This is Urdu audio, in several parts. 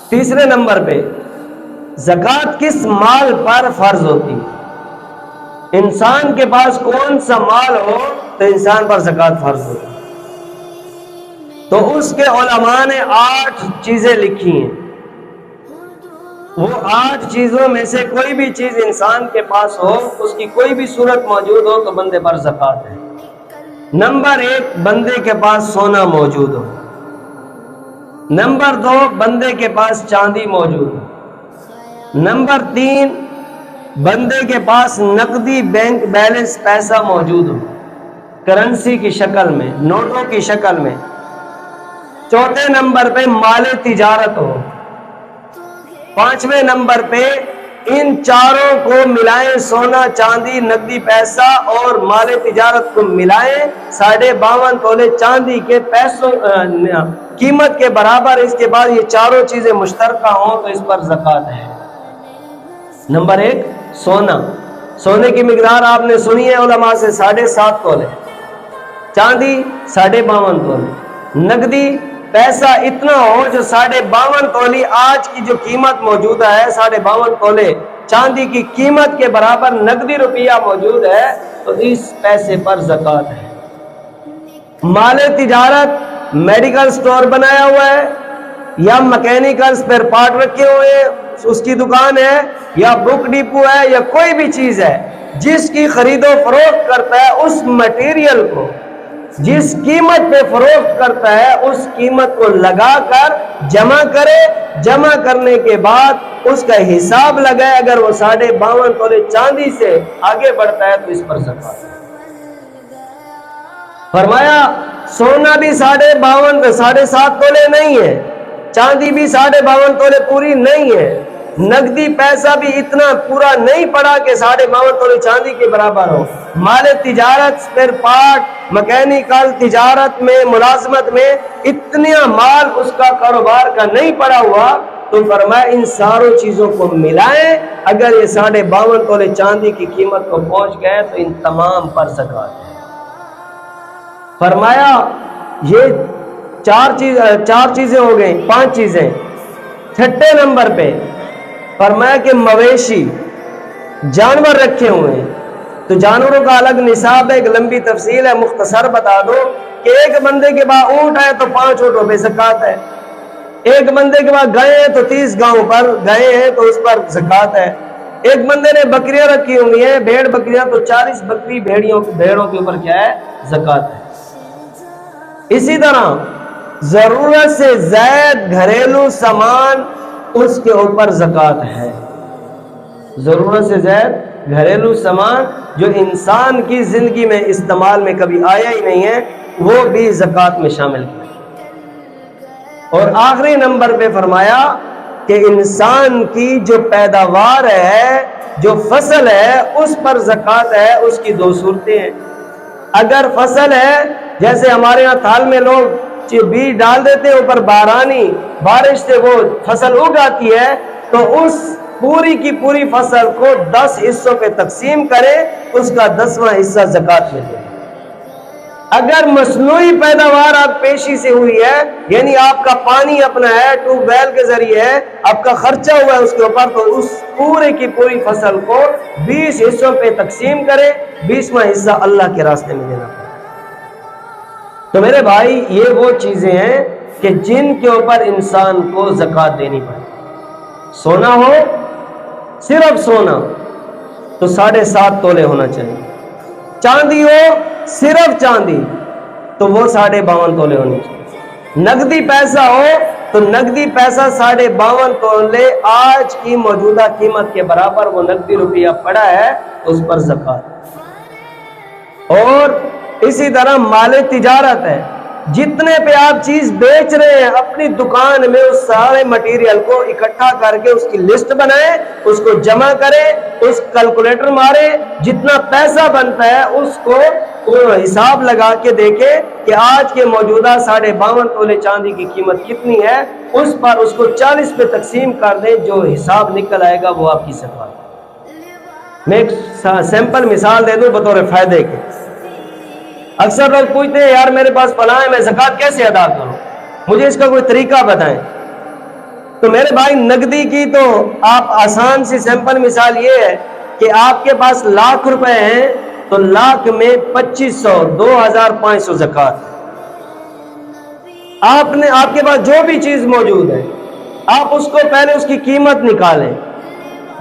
تیسرے نمبر پہ زکوٰۃ کس مال پر فرض ہوتی؟ انسان کے پاس کون سا مال ہو تو انسان پر زکوٰۃ فرض ہوتی؟ تو اس کے علماء نے 8 چیزیں لکھی ہیں. وہ 8 چیزوں میں سے کوئی بھی چیز انسان کے پاس ہو، اس کی کوئی بھی صورت موجود ہو تو بندے پر زکوٰۃ ہے. نمبر 1، بندے کے پاس سونا موجود ہو. نمبر 2، بندے کے پاس چاندی موجود ہو. نمبر 3، بندے کے پاس نقدی بینک بیلنس پیسہ موجود ہو، کرنسی کی شکل میں، نوٹوں کی شکل میں. چوتھے نمبر پہ مال تجارت ہو. 5ویں نمبر پہ ان چاروں کو ملائیں، سونا، چاندی، نقدی پیسہ اور مال تجارت کو ملائیں 52.5 تولے چاندی کے پیسوں قیمت کے برابر. اس کے بعد یہ چاروں چیزیں مشترکہ ہوں تو اس پر زکوٰۃ ہے. نمبر 1، سونا. سونے کی مقدار آپ نے سنی ہے علماء سے 7.5 تولے. چاندی 52.5 تولے. نقدی پیسہ اتنا ہو جو 52.5 تولی آج کی جو قیمت موجودہ ہے 52.5 تولے چاندی کی قیمت کے برابر نقدی روپیہ موجود ہے تو اس پیسے پر زکوٰۃ ہے. مال تجارت میڈیکل سٹور بنایا ہوا ہے یا مکینیکل سپیئر پارٹ رکھے ہوئے ہیں، اس کی دکان ہے یا بک ڈپو ہے یا کوئی بھی چیز ہے جس کی خرید و فروخت کرتا ہے، اس مٹیریل کو جس قیمت پہ فروخت کرتا ہے اس قیمت کو لگا کر جمع کرے. جمع کرنے کے بعد اس کا حساب لگائے. اگر وہ 52.5 تولے چاندی سے آگے بڑھتا ہے تو اس پر زکوٰۃ ہے. فرمایا سونا بھی 7.5 تولے نہیں ہے، چاندی بھی 52.5 تولے پوری نہیں ہے، نقدی پیسہ بھی اتنا پورا نہیں پڑا کہ 52.5 تولے چاندی کے برابر ہو. مال تجارت، سپیئر پارٹ، مکینیکل تجارت میں، ملازمت میں اتنا مال اس کا کاروبار کا نہیں پڑا ہوا تو فرمایا ان ساروں چیزوں کو ملائیں. اگر یہ 52.5 تولے چاندی کی قیمت کو پہنچ گئے تو ان تمام پر زکوٰۃ ہے. فرمایا یہ 4 چیزیں ہو گئیں، 5 چیزیں. 6 نمبر پہ فرمایا کہ مویشی جانور رکھے ہوئے ہیں تو جانوروں کا الگ نصاب ہے. ایک لمبی تفصیل ہے، مختصر بتا دو کہ ایک بندے کے پاس اونٹ ہے تو 5 اونٹوں پہ زکوٰۃ ہے. ایک بندے کے پاس گائے ہیں تو 30 گاؤں پر گائے ہیں تو اس پر زکوٰۃ ہے. ایک بندے نے بکریاں رکھی ہوئی ہیں، بھیڑ بکریاں، تو 40 بکری بھیڑوں کے اوپر کیا ہے؟ زکوٰۃ ہے. اسی طرح ضرورت سے زائد گھریلو سامان اس کے اوپر زکوٰۃ ہے. ضرورت سے زائد گھریلو سامان جو انسان کی زندگی میں استعمال میں کبھی آیا ہی نہیں ہے وہ بھی زکوٰۃ میں شامل کیا. اور آخری نمبر پہ فرمایا کہ انسان کی جو پیداوار ہے، جو فصل ہے، اس پر زکوٰۃ ہے. اس کی 2 صورتیں ہیں. اگر فصل ہے جیسے ہمارے یہاں تھال میں لوگ بیج ڈال دیتے ہیں، اوپر بارش سے وہ فصل اگ آتی ہے تو اس پوری کی پوری فصل کو 10 حصوں پہ تقسیم کرے، اس کا 10واں حصہ زکوٰۃ میں دے. اگر مصنوعی پیداوار آپ پیشی سے ہوئی ہے، یعنی آپ کا پانی اپنا ہے، ٹیوب ویل کے ذریعے ہے، آپ کا خرچہ ہوا ہے اس کے اوپر، تو اس پورے کی پوری فصل کو 20 حصوں پہ تقسیم کرے، 20واں حصہ اللہ کے راستے میں دینا پڑے. تو میرے بھائی یہ وہ چیزیں ہیں کہ جن کے اوپر انسان کو زکوٰۃ دینی پڑے. سونا ہو، صرف سونا تو 7.5 تولے ہونا چاہیے. چاندی ہو، صرف چاندی تو وہ 52.5 تولے ہونی چاہیے. نقدی پیسہ ہو تو نقدی پیسہ 52.5 تولے آج کی موجودہ قیمت کے برابر وہ نقدی روپیہ پڑا ہے تو اس پر زکوٰۃ. اور اسی طرح مال تجارت ہے، جتنے پہ آپ چیز بیچ رہے ہیں اپنی دکان میں اس سارے مٹیریل کو اکٹھا کر کے اس کی لسٹ بنائیں، اس کو جمع کریں، اس کیلکولیٹر مارے، جتنا پیسہ بنتا ہے اس کو حساب لگا کے دیکھیں کہ آج کے موجودہ 52.5 تولے چاندی کی قیمت کتنی ہے، اس پر اس کو 40 پہ تقسیم کر دیں، جو حساب نکل آئے گا وہ آپ کی زکوٰۃ. میں ایک سیمپل مثال دے دوں بطور فائدے کے. اکثر لوگ پوچھتے ہیں یار میرے پاس فلاں ہے، میں زکوٰۃ کیسے ادا کروں، مجھے اس کا کوئی طریقہ بتائیں. تو میرے بھائی نقدی کی تو آپ آسان سی سمپل مثال یہ ہے کہ آپ کے پاس لاکھ روپے ہیں تو لاکھ میں 2500 2500 زکوٰۃ ہے۔ آپ کے پاس جو بھی چیز موجود ہے آپ اس کو پہلے اس کی قیمت نکالیں۔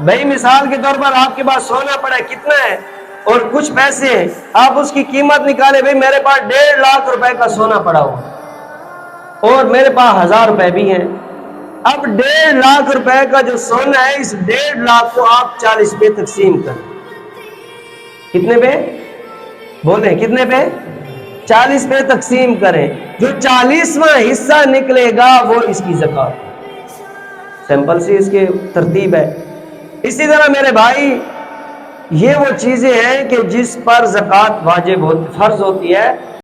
بھائی مثال کے طور پر آپ کے پاس سونا پڑا ہے، کتنا ہے اور کچھ پیسے ہیں، آپ اس کی قیمت نکالیں۔ بھائی میرے پاس 1.5 لاکھ روپے کا سونا پڑا ہو اور میرے پاس 1000 روپے بھی ہیں۔ اب 1.5 لاکھ روپے کا جو سونا ہے، اس 1.5 لاکھ کو آپ 40 پہ تقسیم کریں۔ کتنے پہ بولیں؟ کتنے پہ؟ 40 پہ تقسیم کریں۔ جو 40واں حصہ نکلے گا وہ اس کی زکوٰۃ۔ سمپل سی اس کی ترتیب ہے۔ اسی طرح میرے بھائی یہ وہ چیزیں ہیں کہ جس پر زکوٰۃ واجب فرض ہوتی ہے۔